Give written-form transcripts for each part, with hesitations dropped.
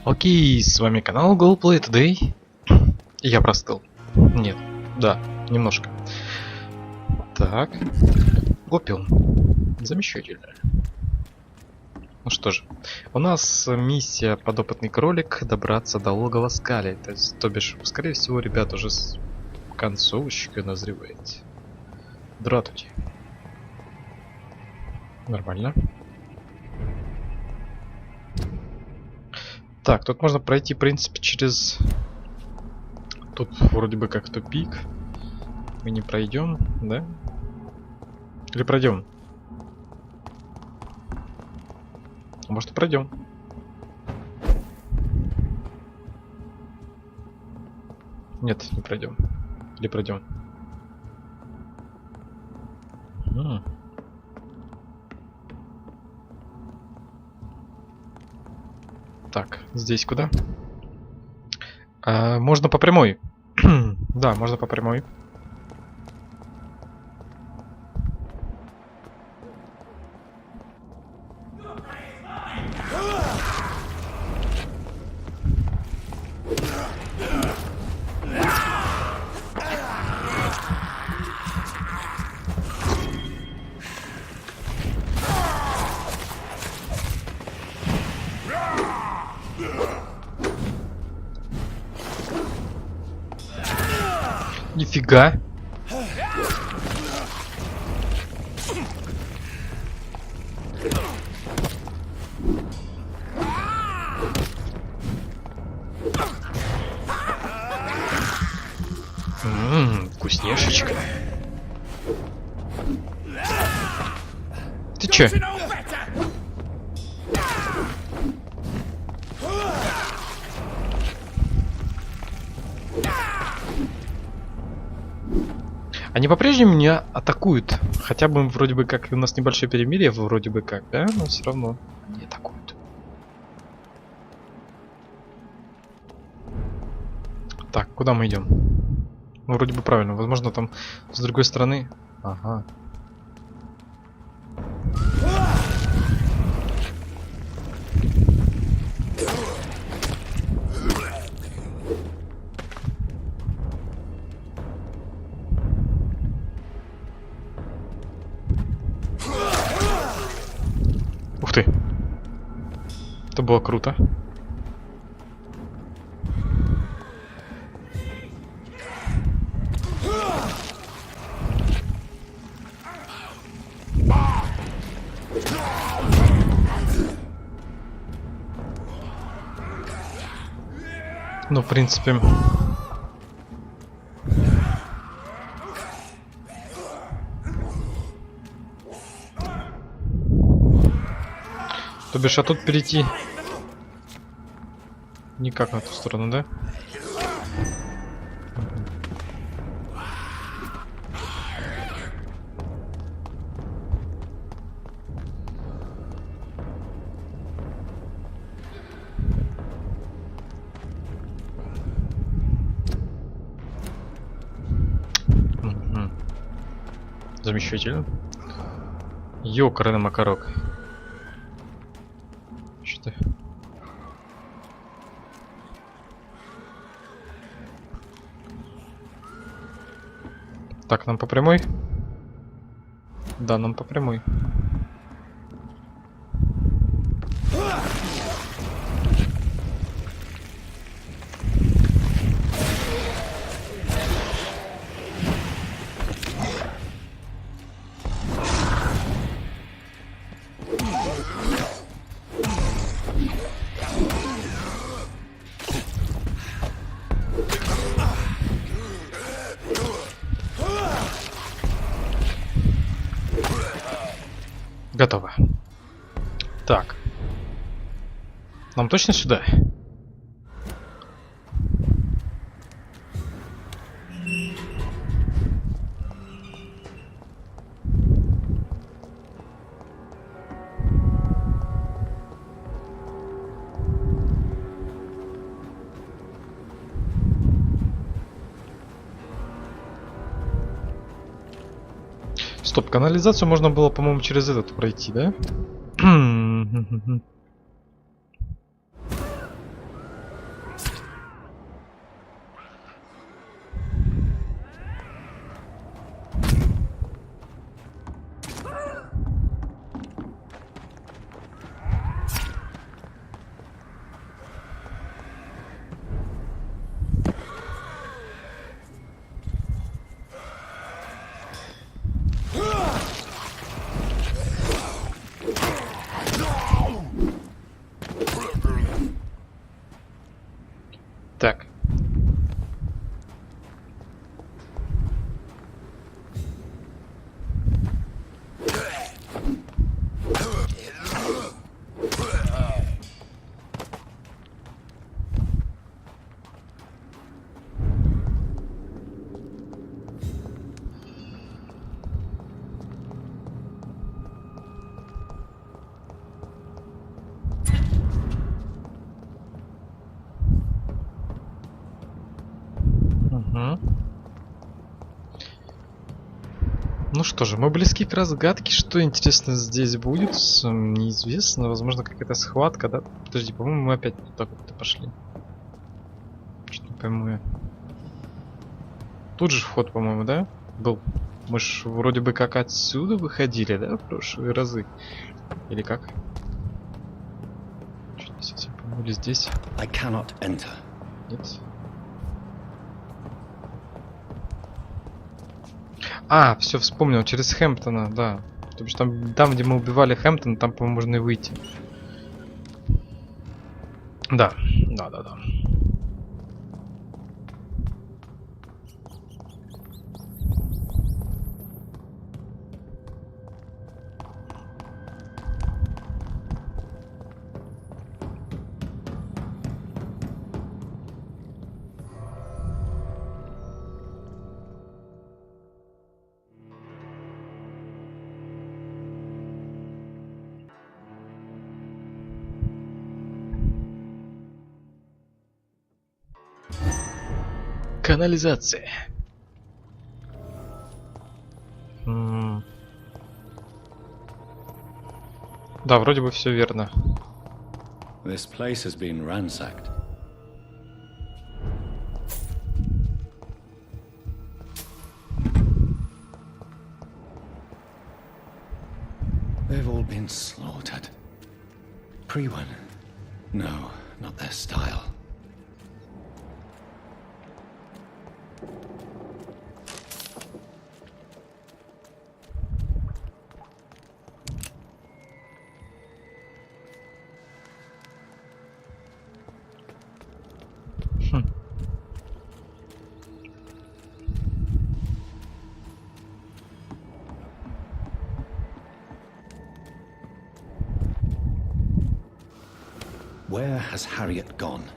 Окей, с вами канал Play Today. Я простыл. Нет, да, немножко. Так, опиум. Замечательно. Ну что же, у нас миссия подопытный кролик добраться до логова Скали. То бишь, скорее всего, ребят, уже концовочка назревает. Дратути. Нормально. Так, тут можно пройти, в принципе, через... Тут вроде бы как тупик. Мы не пройдем, да? Или пройдем? А может и пройдем. Нет, не пройдем. Или пройдем? Так, здесь куда? Можно по прямой. Да, можно по прямой. Нифига. Вкусняшечка. Ты чё? Они по-прежнему меня атакуют. Хотя бы вроде бы как у нас небольшое перемирие, вроде бы как, да? Но все равно они атакуют. Так, куда мы идем? Ну, вроде бы правильно. Возможно, там с другой стороны. Ага. Ух ты. Это было круто. Ну, в принципе... То бишь, а тут перейти... Никак на ту сторону, да? Замечательно. Ёкарный макарок. Что? Так, нам по прямой? Да, нам по прямой. Готово. Так. Нам точно сюда? Стоп, канализацию можно было, по-моему, через этот пройти, да? Ну что же, мы близки к разгадке. Что интересно здесь будет, неизвестно. Возможно, какая-то схватка, да? Подожди, по-моему, мы опять вот так вот пошли. Что-то не пойму я. Тут же вход, по-моему, да? Был. Мы ж вроде бы как отсюда выходили, да, в прошлые разы? Или как? Чуть не совсем пойму, или здесь? Нет. А, все, вспомнил, через Хэмптона, да. То есть там, где мы убивали Хэмптона, там, по-моему, можно и выйти. Да. Канализация. Да, вроде бы все верно. This place has been ransacked. They've all been slaughtered. Pre-one? No, not their style. Where has Harriet gone?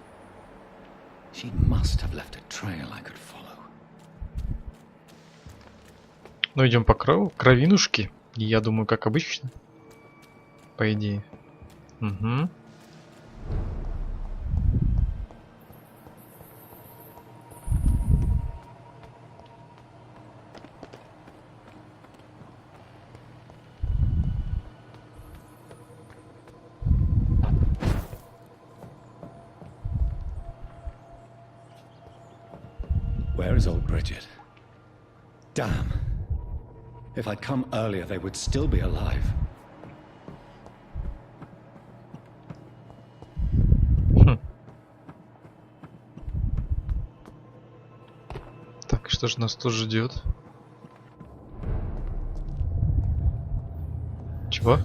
She must have left a trail I could follow. Ну, идем по кровинушке. Я думаю, как обычно. По идее. Угу. Where is old Bridget? Damn. If I'd come earlier, they would still be alive. Так, что же нас тут ждет? Чего?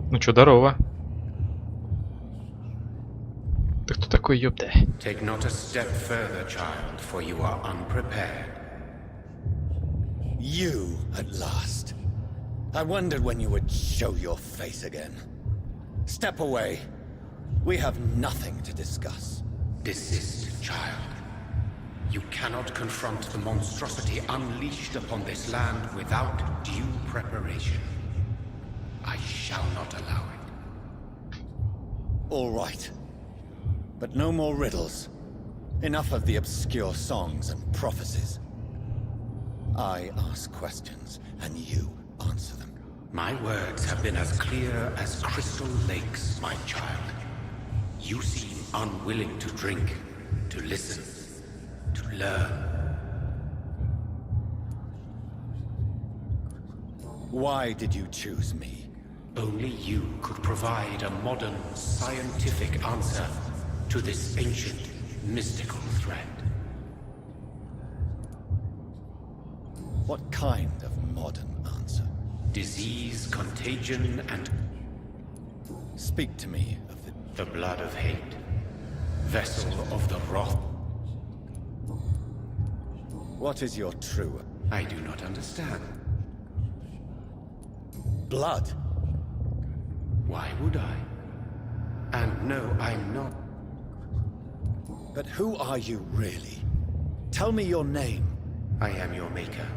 Ну чё, здорово. Ты кто такой, ёпта? Take not a step further, child, for you are unprepared. You, at last. I wondered when you would show your face again. Step away. We have nothing to discuss. Desist, child. You cannot confront the monstrosity unleashed upon this land without due preparation. I shall not allow it. All right. But no more riddles. Enough of the obscure songs and prophecies. I ask questions, and you answer them. My words have been as clear as crystal lakes, my child. You seem unwilling to drink, to listen, to learn. Why did you choose me? Only you could provide a modern, scientific answer to this ancient, mystical threat. What kind of modern answer? Disease, contagion, and Speak to me of the blood of hate. Vessel of the wrath. What is your true... I do not understand. blood? Why would I? And no, I'm not. But who are you really? Tell me your name. I am your maker.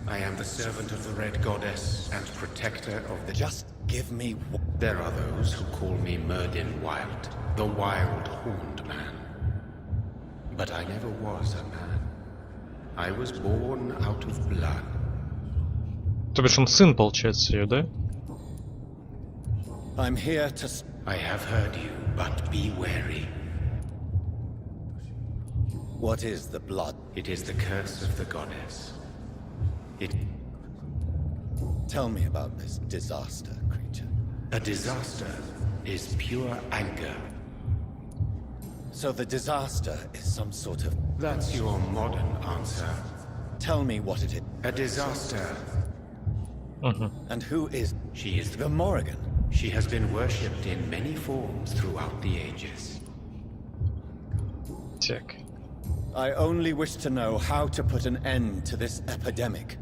I am the servant of the Red Goddess and protector of the... Just give me... There are those who call me Merdin Wild, the Wild Horned Man. But I never was a man. I was born out of blood. То бишь он сын, получается, ее, да? I'm here to... I have heard you, but be wary. What is the blood? It is the curse of the goddess. It... Tell me about this disaster, creature. A disaster is pure anger. So the disaster is some sort of... That's your modern answer. Tell me what it is. A disaster. And who is... She is the Morrigan? She has been worshipped in many forms throughout the ages. Так. I only wish to know how to put an end to this epidemic.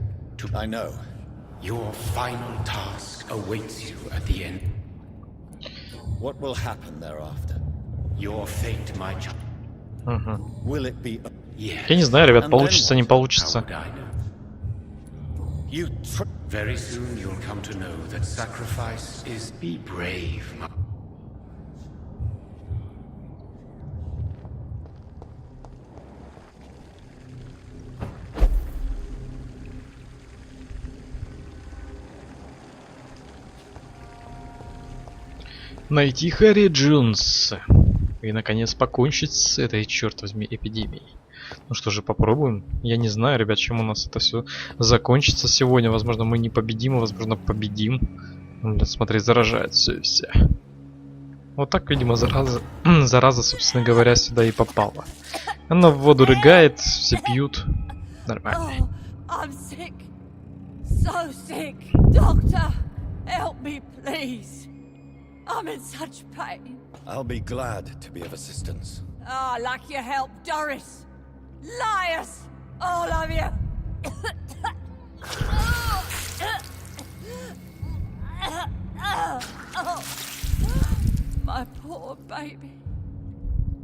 I know. Your final task awaits you at the end. What will happen thereafter? Your fate, my child. Will it be... Yes. Я не знаю, ребят, получится, не How получится. would I know? You Very soon you'll come to know that sacrifice is... Be brave, my... Найти Харри Джонса. И, наконец, покончить с этой, черт возьми, эпидемией. Ну что же, попробуем. Я не знаю, ребят, чем у нас это все закончится сегодня. Возможно, мы не победим, а возможно, победим. Блин, смотри, заражает все и вся. Вот так, видимо, зараза, собственно говоря, сюда и попала. Она в воду рыгает, все пьют. Нормально. I'm sick. So sick. Doctor, help me, please. I'm in such pain. I'll be glad to be of assistance. Ah, like your help, Doris. Liars! All of you! My poor baby.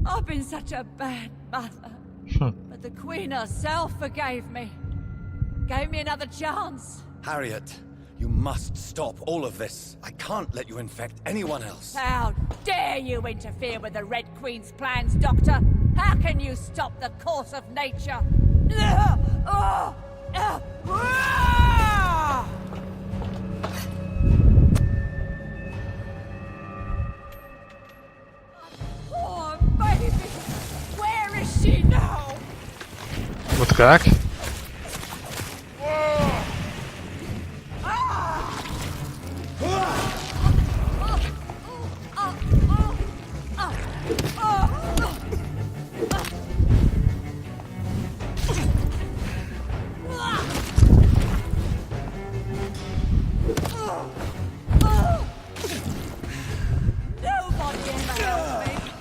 I've been such a bad mother. But the Queen herself forgave me. Gave me another chance. Harriet, you must stop all of this. I can't let you infect anyone else. How dare you interfere with the Red Queen's plans, Doctor? How can you stop the course of nature? Poor baby! Where is she now? Вот как?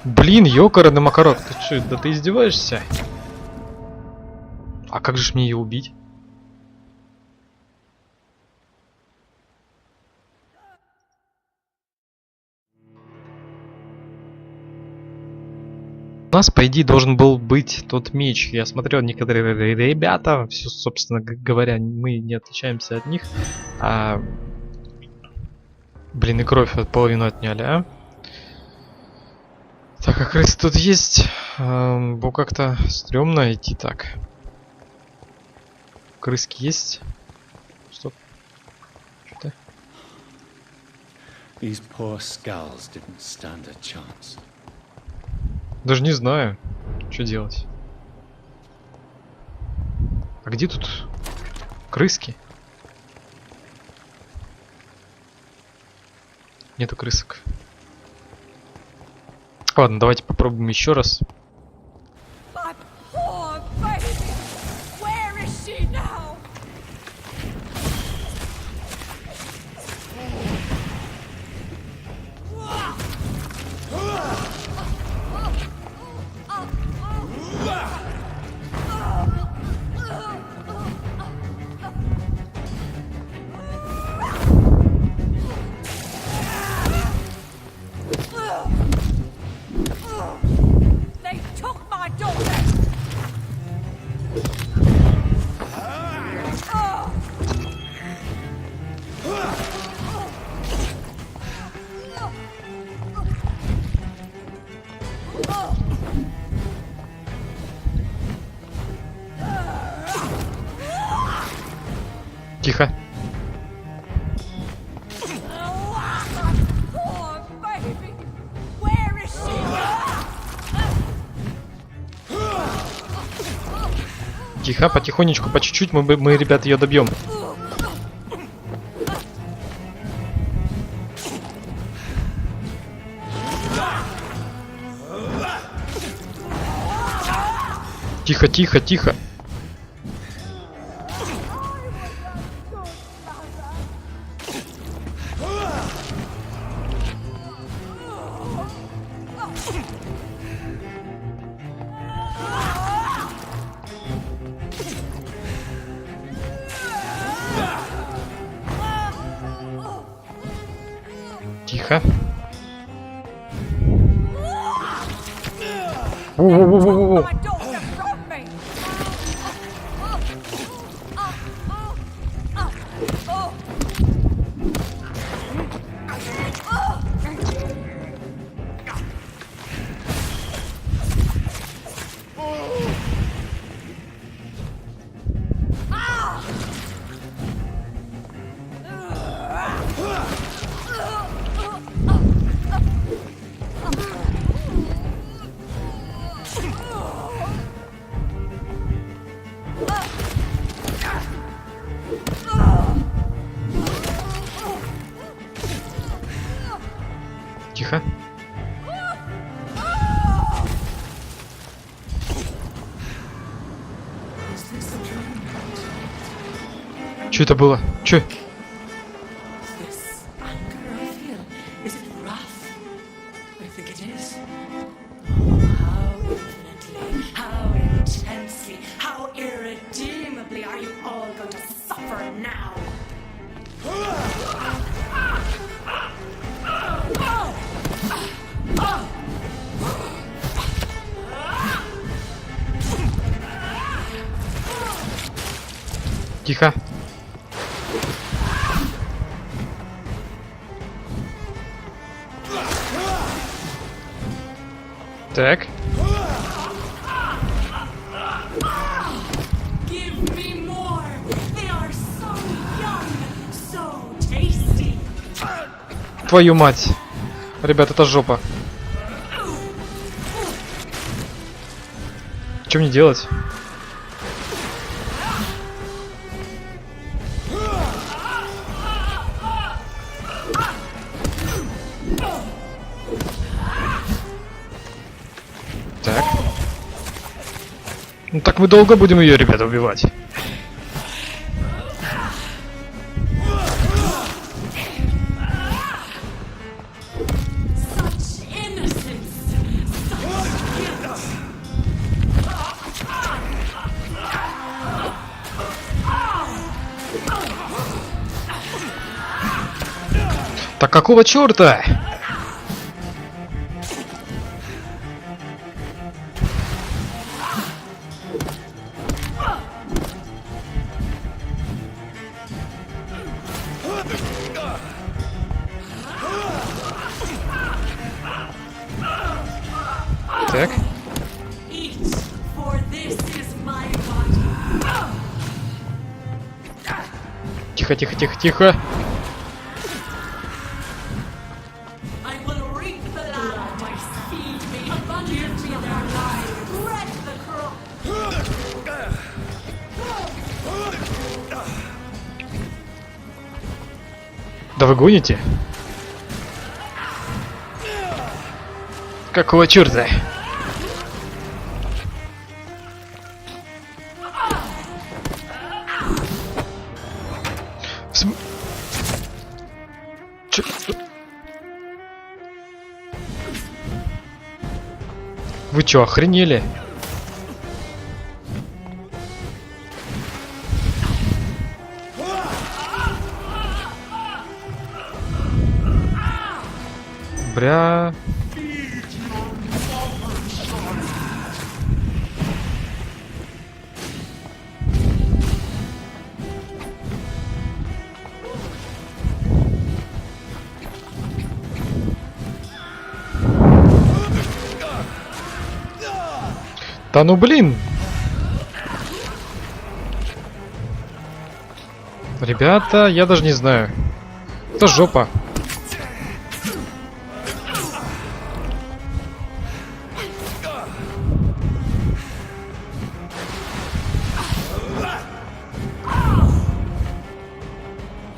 Блин, ёкарный макарок, ты чё, да ты издеваешься? А как же ж мне ее убить? У нас, по идее, должен был быть тот меч. Я смотрел, некоторые ребята, все, собственно говоря, мы не отличаемся от них. Блин, и кровь половину отняли, а? Так, а крысы тут есть? Бо как-то стрёмно идти так. Крыски есть? Что? Что-то? These poor skulls didn't stand a chance. Даже не знаю, что делать. А где тут крыски? Нету крысок. Ладно, давайте попробуем еще раз. My poor baby! Where is she now? They took my daughter! Тихо. Poor baby. Where is she? Тихо, потихонечку, по чуть-чуть мы, ребят, ее добьем. Тихо, тихо, тихо. Тихо. Воу-воу-воу-воу-воу. My daughter from me. Тихо. Что это было? Че? This anger I feel, is it wrath? I think it is. How infinitely, how intensely, how irredeemably are you all going to suffer now? Тихо. Так. Give me more! They are so young, so tasty! Твою мать. Ребят, это жопа. Что мне делать? Так. Ну так мы долго будем ее, ребята, убивать. Such innocence! Such guilt! Так какого черта? Так. Eat, for this is my body. Тихо, тихо, тихо, тихо. I will reap the land I feed me, give me their lives, wreck the crop. Да вы гоните? Какого черта? Чё? Вы чё, охренели? Бля. Да ну блин! Ребята, я даже не знаю. Это жопа.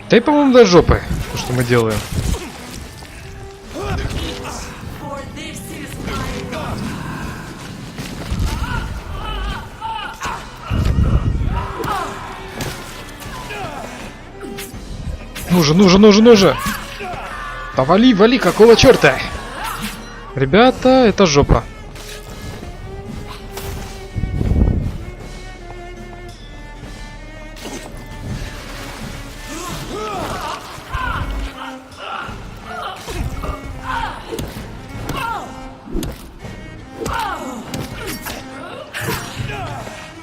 Да и, по-моему, до жопы, то, что мы делаем. For this is my God. Ну же. Да вали, какого черта? Ребята, это жопа.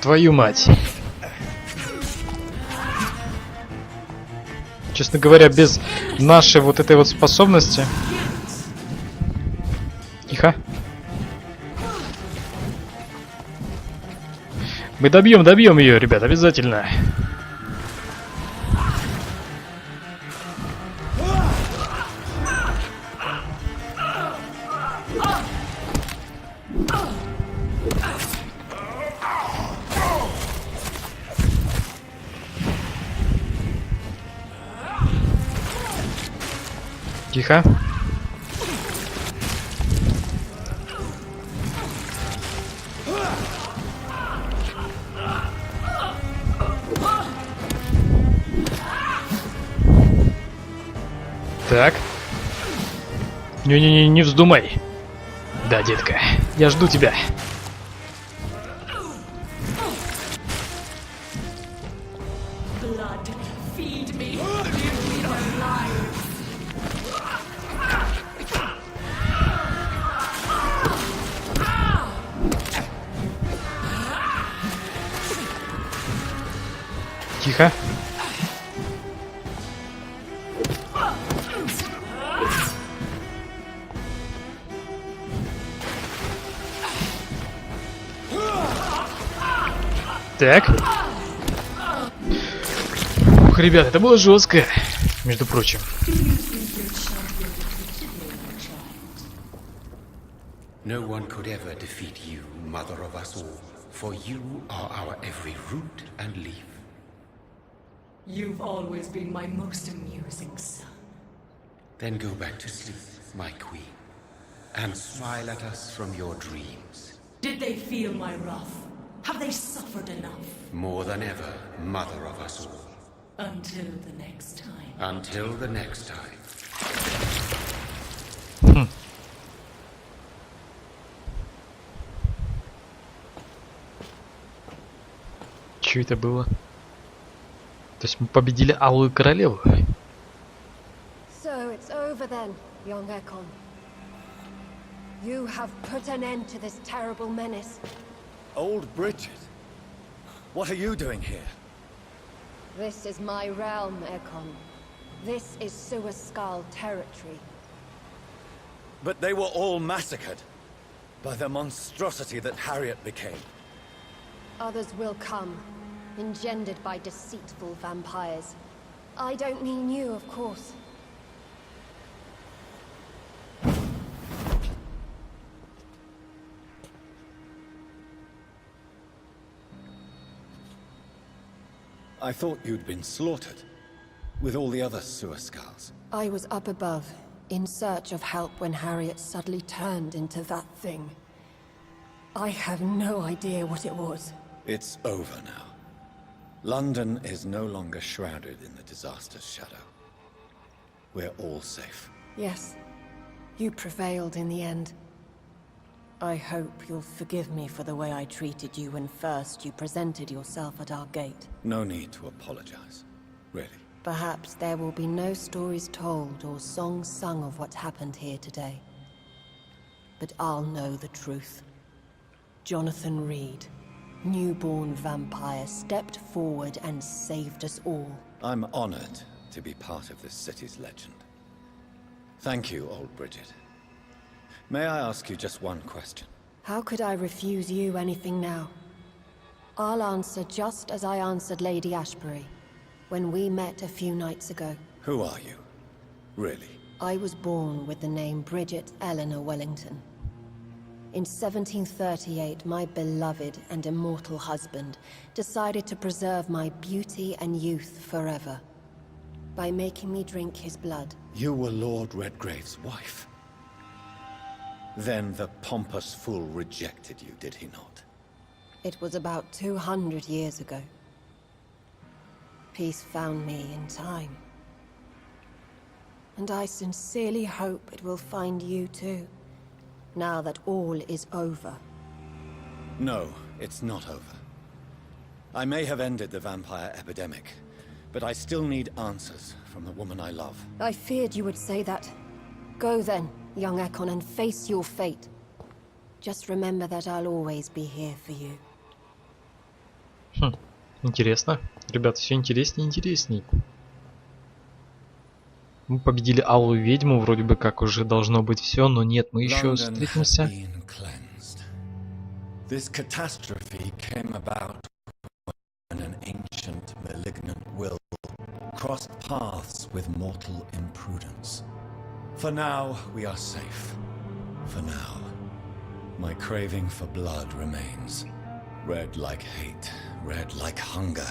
Твою мать. Честно говоря, без нашей вот этой вот способности... Тихо. Мы добьем ее, ребят, обязательно. Тихо. Так. Не вздумай. Да, детка, я жду тебя. Blood, feed me. Give me your life. Тихо. Так. Ух, ребят, это было жестко, между прочим. No one could ever defeat you, mother of us all, for you are our every root and leaf. You've always been my most amusing son. Then go back to sleep, my queen, and smile at us from your dreams. Did they feel my wrath? Have they suffered enough? More than ever, mother of us all. Until the next time. Until the next time. Что это было? То есть мы победили Алую Королеву? So it's over then, young Ekon. You have put an end to this terrible menace. Old Bridget? What are you doing here? This is my realm, Ekon. This is Suaskal territory. But they were all massacred by the monstrosity that Harriet became. Others will come, engendered by deceitful vampires. I don't mean you, of course. I thought you'd been slaughtered, with all the other Suaskals. I was up above, in search of help when Harriet suddenly turned into that thing. I have no idea what it was. It's over now. London is no longer shrouded in the disaster's shadow. We're all safe. Yes, you prevailed in the end. I hope you'll forgive me for the way I treated you when first you presented yourself at our gate. No need to apologize, really. Perhaps there will be no stories told or songs sung of what happened here today. But I'll know the truth. Jonathan Reed, newborn vampire, stepped forward and saved us all. I'm honored to be part of this city's legend. Thank you, old Bridget. May I ask you just one question? How could I refuse you anything now? I'll answer just as I answered Lady Ashbury. when we met a few nights ago. Who are you? Really? I was born with the name Bridget Eleanor Wellington. In 1738, my beloved and immortal husband decided to preserve my beauty and youth forever by making me drink his blood. You were Lord Redgrave's wife. Then the pompous fool rejected you, did he not? It was about 200 years ago. Peace found me in time. And I sincerely hope it will find you too, now that all is over. No, it's not over. I may have ended the vampire epidemic, but I still need answers from the woman I love. I feared you would say that. Go then, young Ekon, and face your fate. Just remember that I'll always be here for you. Интересно. Ребята, все интереснее и интересней. Мы победили алую ведьму, вроде бы как уже должно быть все, но нет, мы еще встретимся. This catastrophe came about when an ancient malignant will crossed paths with mortal imprudence. For now, we are safe. For now. My craving for blood remains. Red like hate, red like hunger.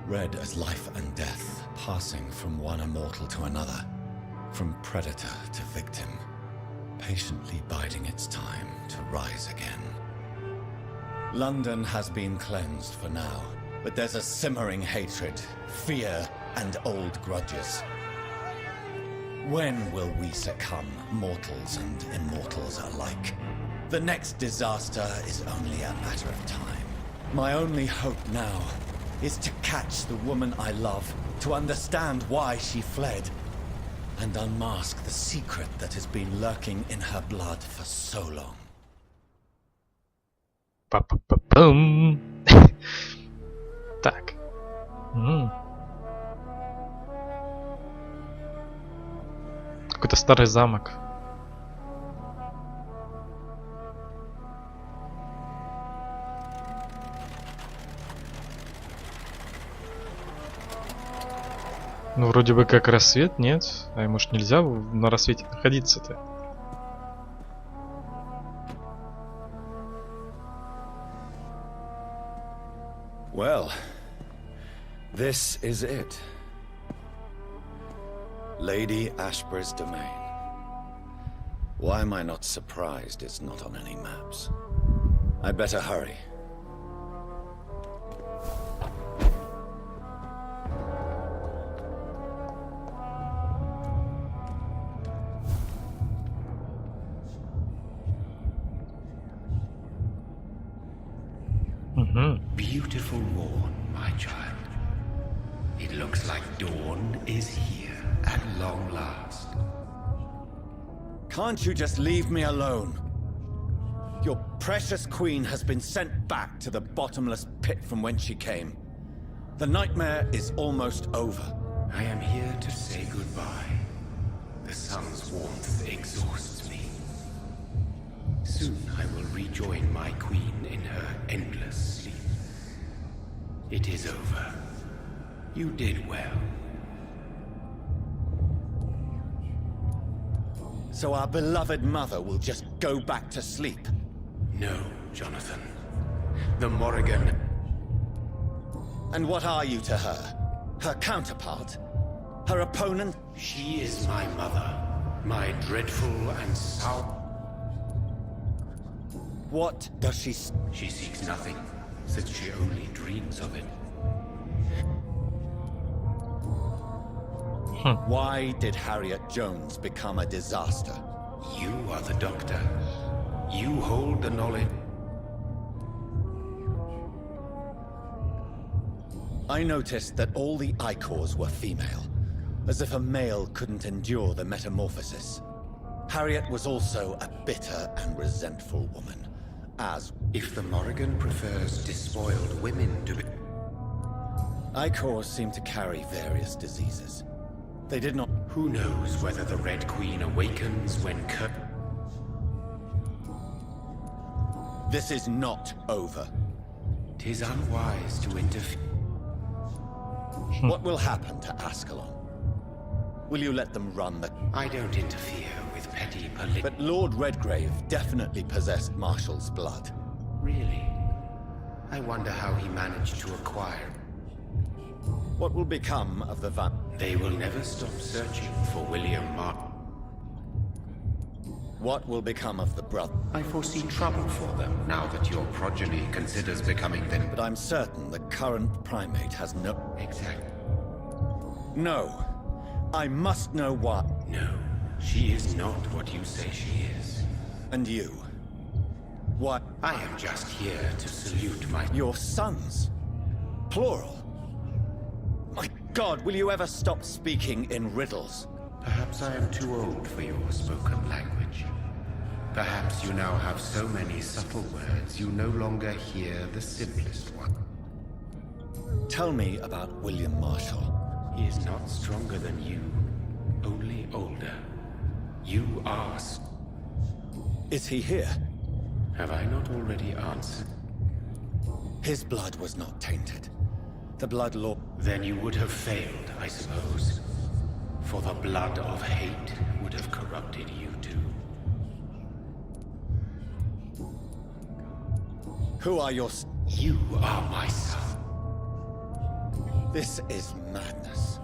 Red as life and death, passing from one immortal to another. From predator to victim. Patiently biding its time to rise again. London has been cleansed for now, but there's a simmering hatred, fear, and old grudges. When will we succumb, mortals and immortals alike? The next disaster is only a matter of time. My only hope now is to catch the woman I love, to understand why she fled, and unmask the secret that has been lurking in her blood for so long. Па-па-па-пам. Так. Какой-то старый замок. Ну, вроде бы как рассвет, нет? А может нельзя на рассвете находиться-то? Well, this is it. Lady Ashbury's domain. Why am I not surprised it's not on any maps? I'd better hurry. Beautiful morn, my child. It looks like dawn is here at long last. Can't you just leave me alone? Your precious queen has been sent back to the bottomless pit from whence she came. The nightmare is almost over. I am here to say goodbye. The sun's warmth exhausts me. Soon I will rejoin my queen in her endless sleep. It is over. You did well. So our beloved mother will just go back to sleep? No, Jonathan. The Morrigan... And what are you to her? Her counterpart? Her opponent? She is my mother. My dreadful and sour... What does she... She seeks nothing, since she only dreams of it. Why did Harriet Jones become a disaster? You are the doctor. You hold the knowledge. I noticed that all the Icors were female, as if a male couldn't endure the metamorphosis. Harriet was also a bitter and resentful woman, as... If the Morrigan prefers despoiled women to be... Icors seem to carry various diseases. They did not... Who knows whether the Red Queen awakens when This is not over. 'Tis unwise to interfere. What will happen to Ascalon? Will you let them run the... I don't interfere with petty politics. But Lord Redgrave definitely possessed Marshall's blood. Really? I wonder how he managed to acquire. What will become of the They will never stop searching for William Martin. What will become of the brother? I foresee trouble for them now that your progeny considers becoming them. But I'm certain the current primate has no... Exactly. No. I must know why. No, she is not what you say she is. And you? What? I am just here to salute my... Your sons? Plural? My God, will you ever stop speaking in riddles? Perhaps I am too old for your spoken language. Perhaps you now have so many subtle words you no longer hear the simplest one. Tell me about William Marshall. He is not stronger than you, only older. You are... Is he here? Have I not already answered? His blood was not tainted. The blood law... Then you would have failed, I suppose. For the blood of hate would have corrupted you too. Who are your... You are my son. This is madness.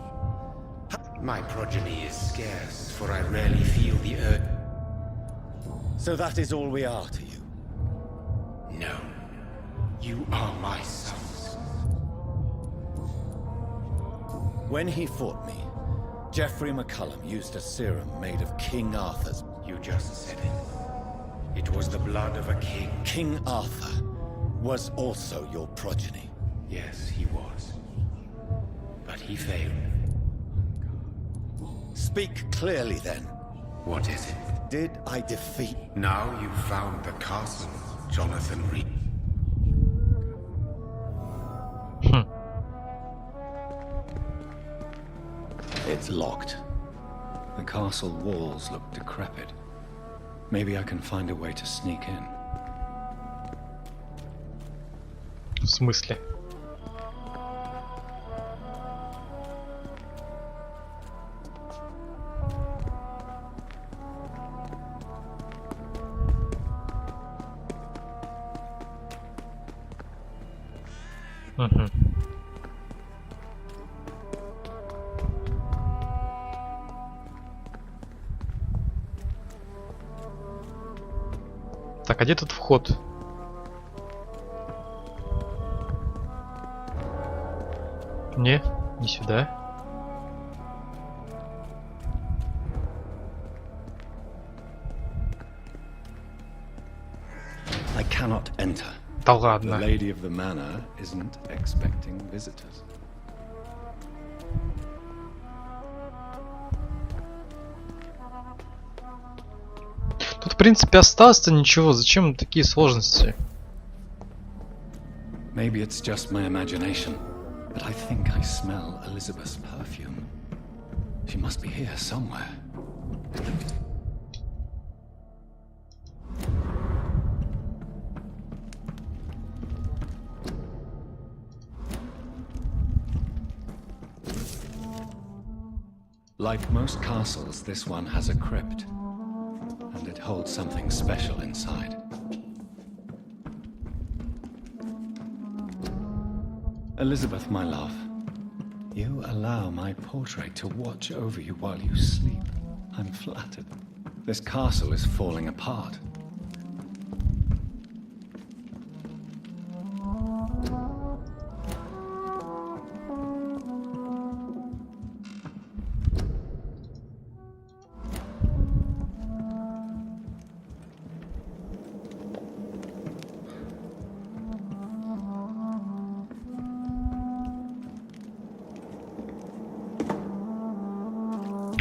My progeny is scarce, for I rarely feel the urge. So that is all we are to you? No. You are my sons. When he fought me, Geoffrey McCullum used a serum made of King Arthur's... You just said it. It was the blood of a king. King Arthur was also your progeny. Yes, he was. But he failed. Speak clearly then. What is it? Did I defeat... Now you've found the castle, Jonathan Reed. It's locked. The castle walls look decrepit. Maybe I can find a way to sneak in. В смысле? Так, а где тут вход? Не, не сюда. I cannot enter. Да The ладно. lady of the manor isn't expecting visitors. Тут, в принципе, осталось-то ничего. Зачем такие сложности? Maybe it's just my imagination, but I think I smell Elizabeth's perfume. She must be here somewhere. Like most castles, this one has a crypt, and it holds something special inside. Elizabeth, my love, you allow my portrait to watch over you while you sleep. I'm flattered. This castle is falling apart.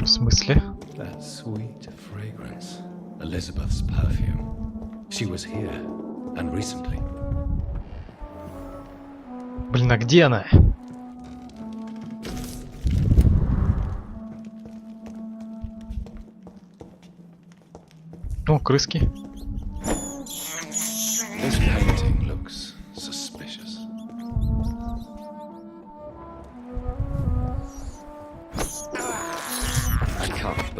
В смысле? That sweet fragrance. Elizabeth's perfume. She was here, and recently. Блин, а где она? О, крыски. This painting looks suspicious.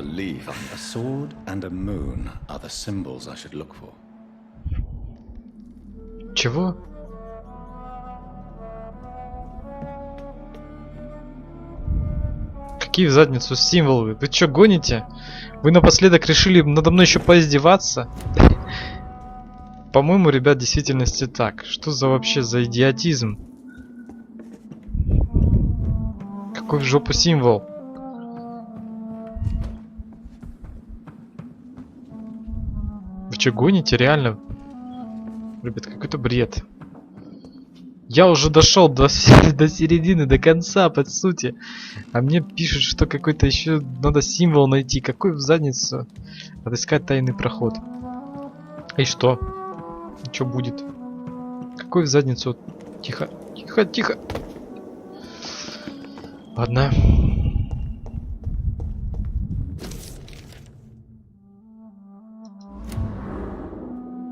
believe a sword and a moon are the symbols I should look for. Чего? Какие в задницу символы? Вы чё, гоните? Вы напоследок решили надо мной еще поиздеваться? По-моему, ребят, в действительности так. Что за вообще за идиотизм? Какой в жопу символ? Вы чё, гоните? Реально? Ребят, какой-то бред. Я уже дошел до середины, до конца, по сути. А мне пишут, что какой-то еще надо символ найти. Какой в задницу? Отыскать тайный проход. И что? Что будет? Какой в задницу? Тихо, тихо, тихо. Ладно.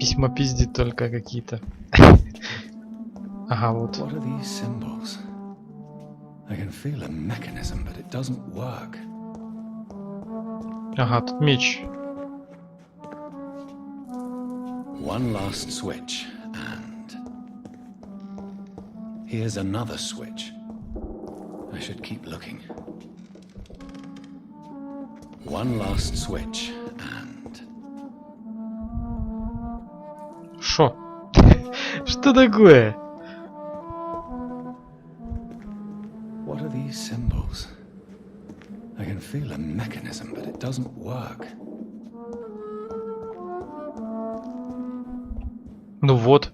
Письма пиздит только какие-то. Ага, вот. What are these symbols? I can feel a mechanism, but it doesn't work. Ага, тут меч. One last switch, and here's another switch. I should keep looking. One last switch, and Шо? Что такое? what are these symbols? I can feel a mechanism, but it doesn't work. Ну вот.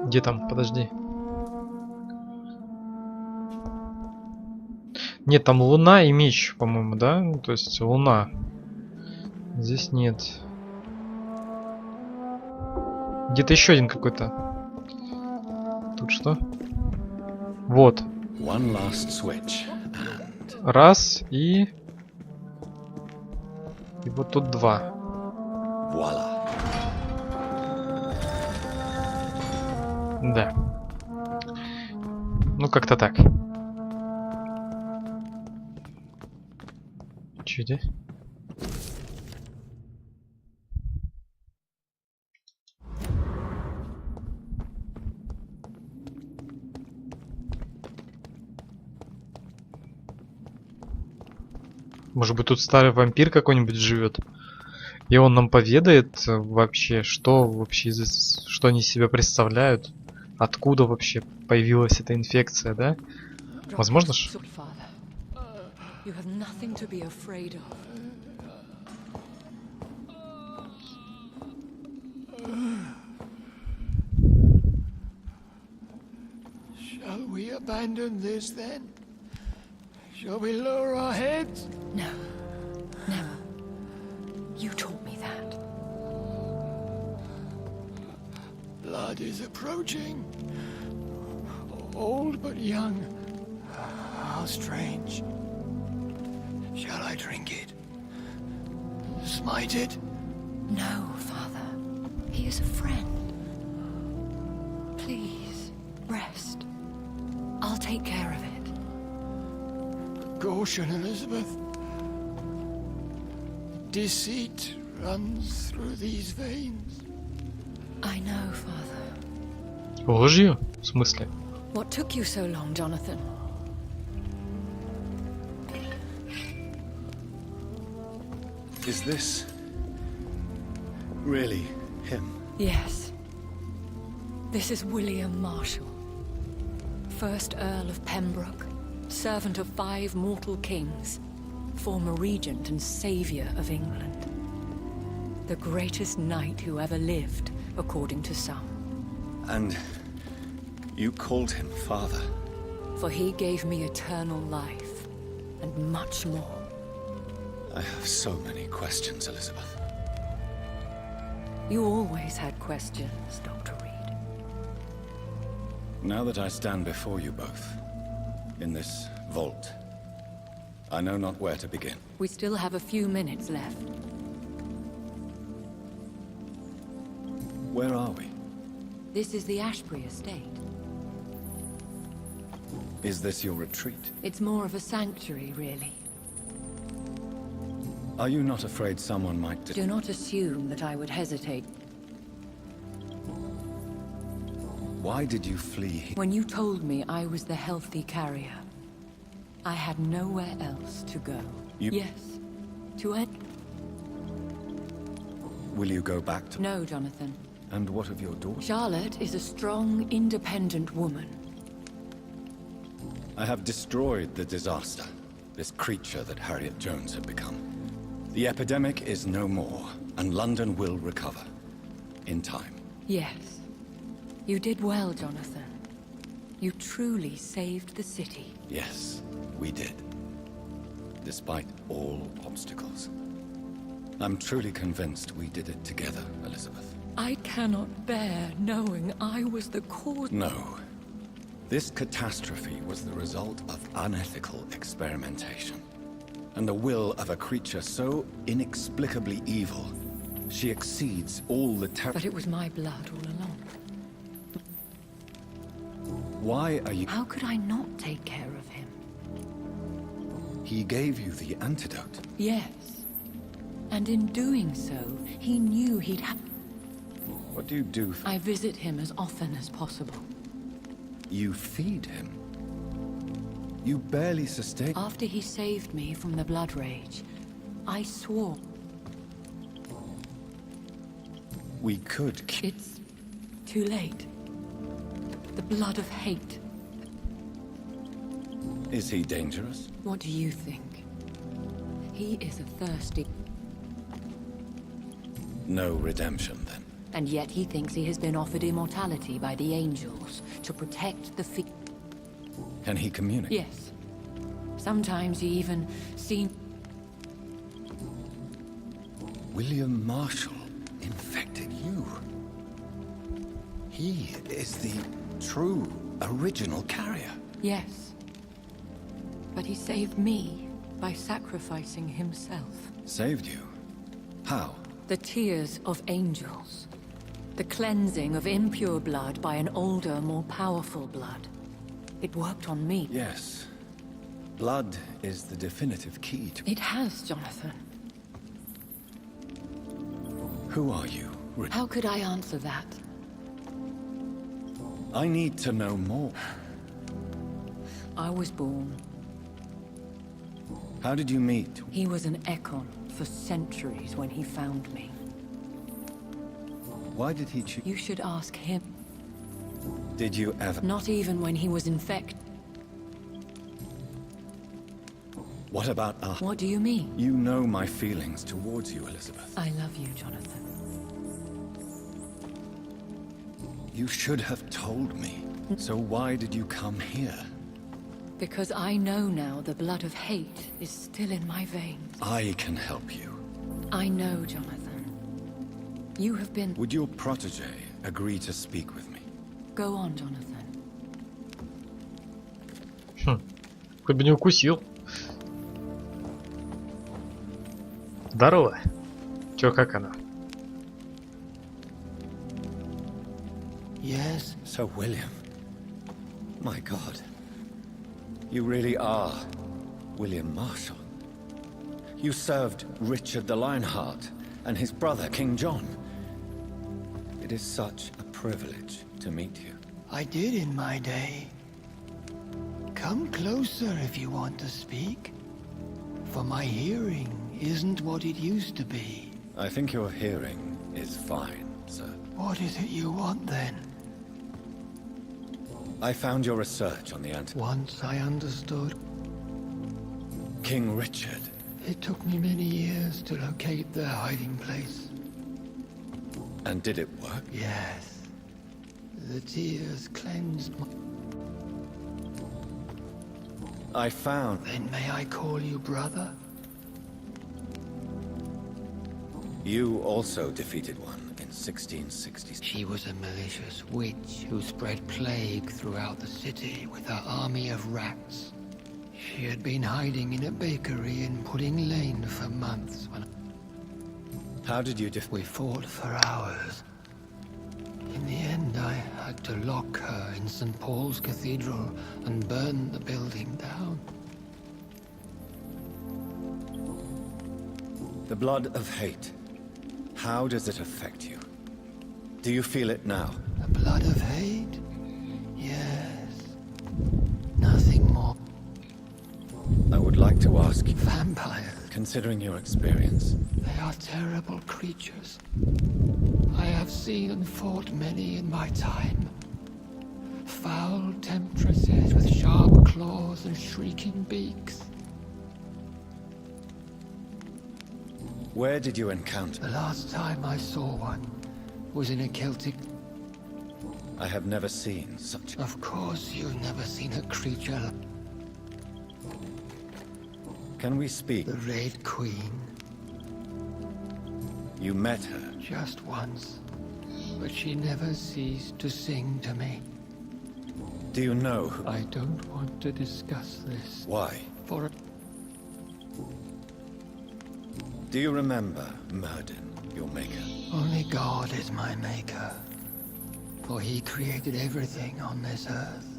Где там? Подожди. Нет, там луна и меч, по-моему, да? Ну, то есть луна. Здесь нет. Где-то еще один какой-то. Тут что? Вот. One last switch, and Раз и вот тут два. voila. Да. Ну, как-то так. Чё это? Может быть, тут старый вампир какой-нибудь живет? И он нам поведает вообще, что что они из себя представляют? Откуда вообще появилась эта инфекция, да? Возможно ж? You have nothing to be afraid of. Shall we abandon this then? Shall we lower our heads? No, never. You taught me that. Blood is approaching. Old but young. How strange. Shall I drink it? Smite it? No, Father. He is a friend. Please, rest. I'll take care of it. Caution, Elizabeth. Deceit runs through these veins. I know, Father. Ложью? В смысле? What took you so long, Jonathan? Is this really him? Yes. This is William Marshall, 1st Earl of Pembroke, servant of 5 mortal kings, former regent and saviour of England. The greatest knight who ever lived, according to some. And you called him father? For he gave me eternal life, and much more. I have so many questions, Elizabeth. You always had questions, Dr. Reed. Now that I stand before you both, in this vault, I know not where to begin. We still have a few minutes left. Where are we? This is the Ashbury estate. Is this your retreat? It's more of a sanctuary, really. Are you not afraid someone might Do not assume that I would hesitate. Why did you flee? When you told me I was the healthy carrier, I had nowhere else to go. Yes, to it. Will you go back to... No, Jonathan. And what of your daughter? Charlotte is a strong, independent woman. I have destroyed the disaster, this creature that Harriet Jones had become. The epidemic is no more, and London will recover. In time. Yes. You did well, Jonathan. You truly saved the city. Yes, we did. Despite all obstacles. I'm truly convinced we did it together, Elizabeth. I cannot bear knowing I was the cause. No. This catastrophe was the result of unethical experimentation. And the will of a creature so inexplicably evil, she exceeds all the terror. But it was my blood all along. Why are you... How could I not take care of him? He gave you the antidote. Yes. And in doing so, he knew he'd have... What do you do? I visit him as often as possible. You feed him. You barely sustain... After he saved me from the blood rage, I swore... We could... It's too late. The blood of hate. Is he dangerous? What do you think? He is a thirsty... No redemption, then. And yet he thinks he has been offered immortality by the angels to protect the Can he communicate? Yes. Sometimes he even seen... William Marshall infected you. He is the true, original carrier. Yes. But he saved me by sacrificing himself. Saved you? How? The tears of angels. The cleansing of impure blood by an older, more powerful blood. It worked on me. Yes. Blood is the definitive key to... It has, Jonathan. Who are you? How could I answer that? I need to know more. I was born. How did you meet? He was an Ekon for centuries when he found me. Why did he choose? You should ask him. Did you ever? Not even when he was infected. What about us? What do you mean? You know my feelings towards you, Elizabeth. I love you, Jonathan. You should have told me. So why did you come here? Because I know now the blood of hate is still in my veins. I can help you. I know, Jonathan. You have been... Would your protege agree to speak with me? Go on, Jonathan. Хоть бы не укусил. Здорово. Чё, как она? Yes? Sir William. My God. You really are William Marshall. You served Richard the Lionheart and his brother, King John. It is such a privilege to meet you. I did in my day. Come closer if you want to speak. For my hearing isn't what it used to be. I think your hearing is fine, sir. What is it you want then? I found your research on the Once I understood. King Richard. It took me many years to locate their hiding place. And did it work? Yes. The tears cleansed my... I found... Then may I call you brother? You also defeated one in 1660. She was a malicious witch who spread plague throughout the city with her army of rats. She had been hiding in a bakery in Pudding Lane for months when... How did you We fought for hours. In the end, I had to lock her in St. Paul's Cathedral and burn the building down. The blood of hate. How does it affect you? Do you feel it now? The blood of hate? Yes. Nothing more. I would like to ask you, Vampires. considering your experience, They are terrible creatures. I have seen and fought many in my time. Foul temptresses with sharp claws and shrieking beaks. where did you encounter? The last time I saw one was in a Celtic... I have never seen such. Of course you've never seen a creature. Can we speak? The Red Queen. You met her. Just once. But she never ceased to sing to me. Do you know who? I don't want to discuss this. Why? For Do you remember Myrddin, your maker? only God is my maker. For he created everything on this earth.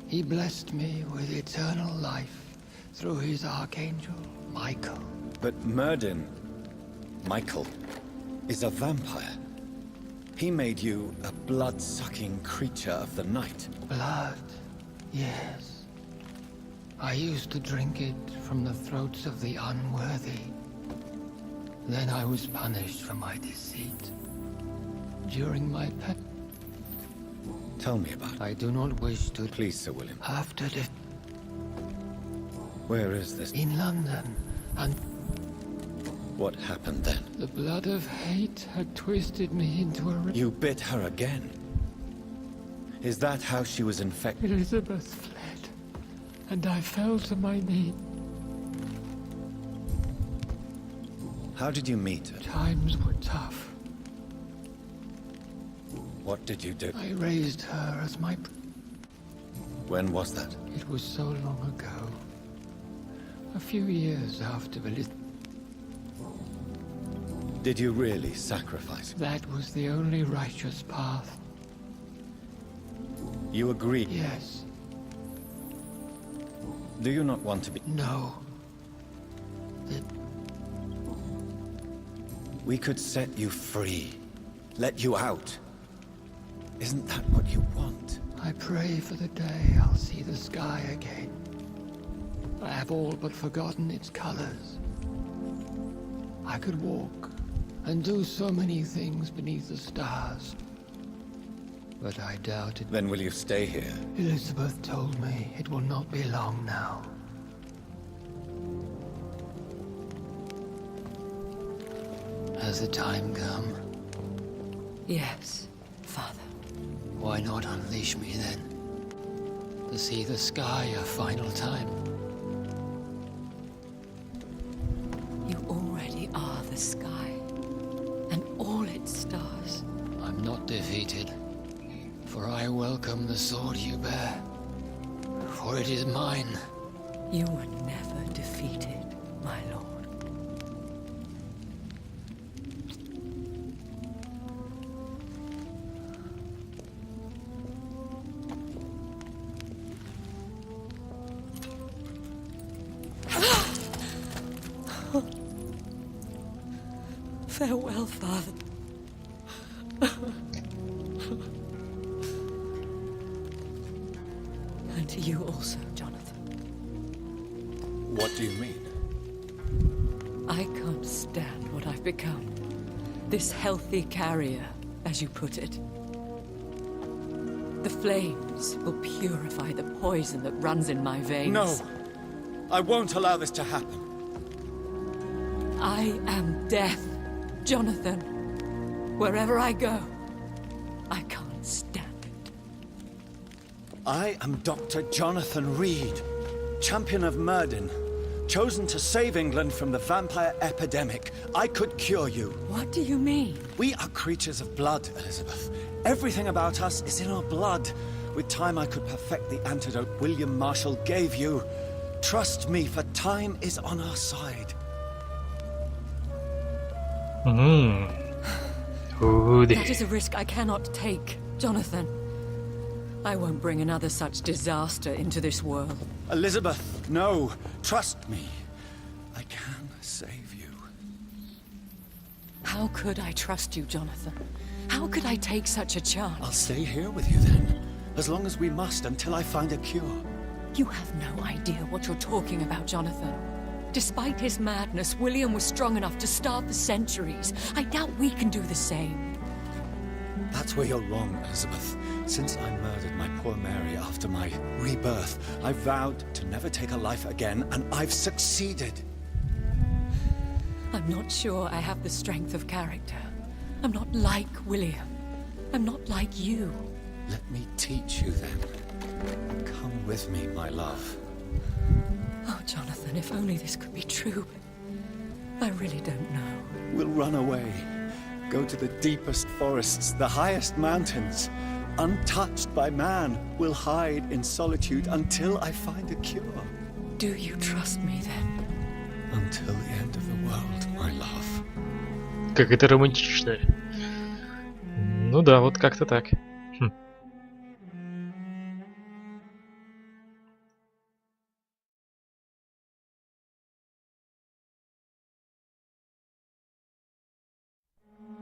He blessed me with eternal life through his archangel, Michael. But Myrddin, Michael, is a vampire. He made you a blood-sucking creature of the night. Blood, yes. I used to drink it from the throats of the unworthy. Then I was punished for my deceit. During my pet... Tell me about it. I do not wish to... Please, Sir William. After the... Where is this? In London, and What happened then? the blood of hate had twisted me into a... You bit her again. Is that how she was infected? Elizabeth fled, and I fell to my knees. How did you meet her? Times were tough. What did you do? I raised her as my... When was that? It was so long ago. A few years after Elizabeth... Did you really sacrifice her? That was the only righteous path. You agreed? Yes. Do you not want to be? No. That... We could set you free. Let you out. Isn't that what you want? I pray for the day I'll see the sky again. I have all but forgotten its colors. I could walk and do so many things beneath the stars. But I doubt it. Then will you stay here? Elizabeth told me it will not be long now. Has the time come? Yes, Father. Why not unleash me then? To see the sky a final time. You already are the sky, and all its stars. I'm not defeated, for I welcome the sword you bear, for it is mine. You were never defeated, my lord. Farewell, Father. And to you also, Jonathan. What do you mean? I can't stand what I've become. This healthy carrier, as you put it. The flames will purify the poison that runs in my veins. No! I won't allow this to happen. I am death, Jonathan. Wherever I go, I can't stand it. I am Dr. Jonathan Reed, champion of Myrddin, chosen to save England from the vampire epidemic. I could cure you. What do you mean? We are creatures of blood, Elizabeth. Everything about us is in our blood. With time, I could perfect the antidote William Marshall gave you. Trust me, for time is on our side. That is a risk I cannot take, Jonathan. I won't bring another such disaster into this world. Elizabeth, no. Trust me. I can save you. How could I trust you, Jonathan? How could I take such a chance? I'll stay here with you then, as long as we must until I find a cure. You have no idea what you're talking about, Jonathan. Despite his madness, William was strong enough to start the centuries. I doubt we can do the same. That's where you're wrong, Elizabeth. Since I murdered my poor Mary after my rebirth, I vowed to never take a life again, and I've succeeded. I'm not sure I have the strength of character. I'm not like William. I'm not like you. Let me teach you then. Come with me, my love. Oh, Jonathan, if only this could be true. I really don't know. We'll run away. Go to the deepest forests, the highest mountains. Untouched by man, we'll hide in solitude until I find a cure. Do you trust me then? Until the end of the world, my love. Как это романтично. Ну да, вот как-то так. Хм.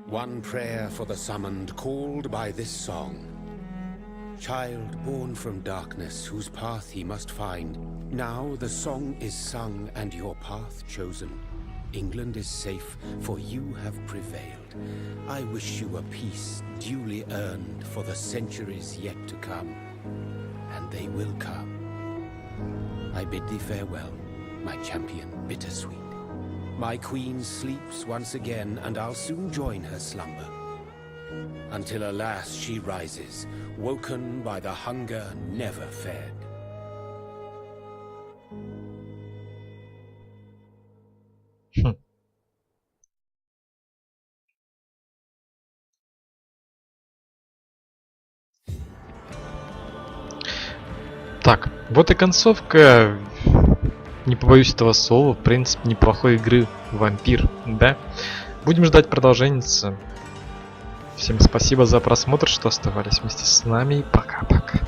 One prayer for the summoned called by this song. Child born from darkness, whose path he must find. Now the song is sung and your path chosen. England is safe, for you have prevailed. I wish you a peace duly earned for the centuries yet to come. And they will come. I bid thee farewell, my champion bittersweet. My queen sleeps once again, and I'll soon join her slumber. Until alas she rises, woken by the hunger never fed. Так, вот и концовка. Не побоюсь этого слова, в принципе, неплохой игры Vampyr, да? Будем ждать продолжения. Всем спасибо за просмотр, что оставались вместе с нами. Пока-пока.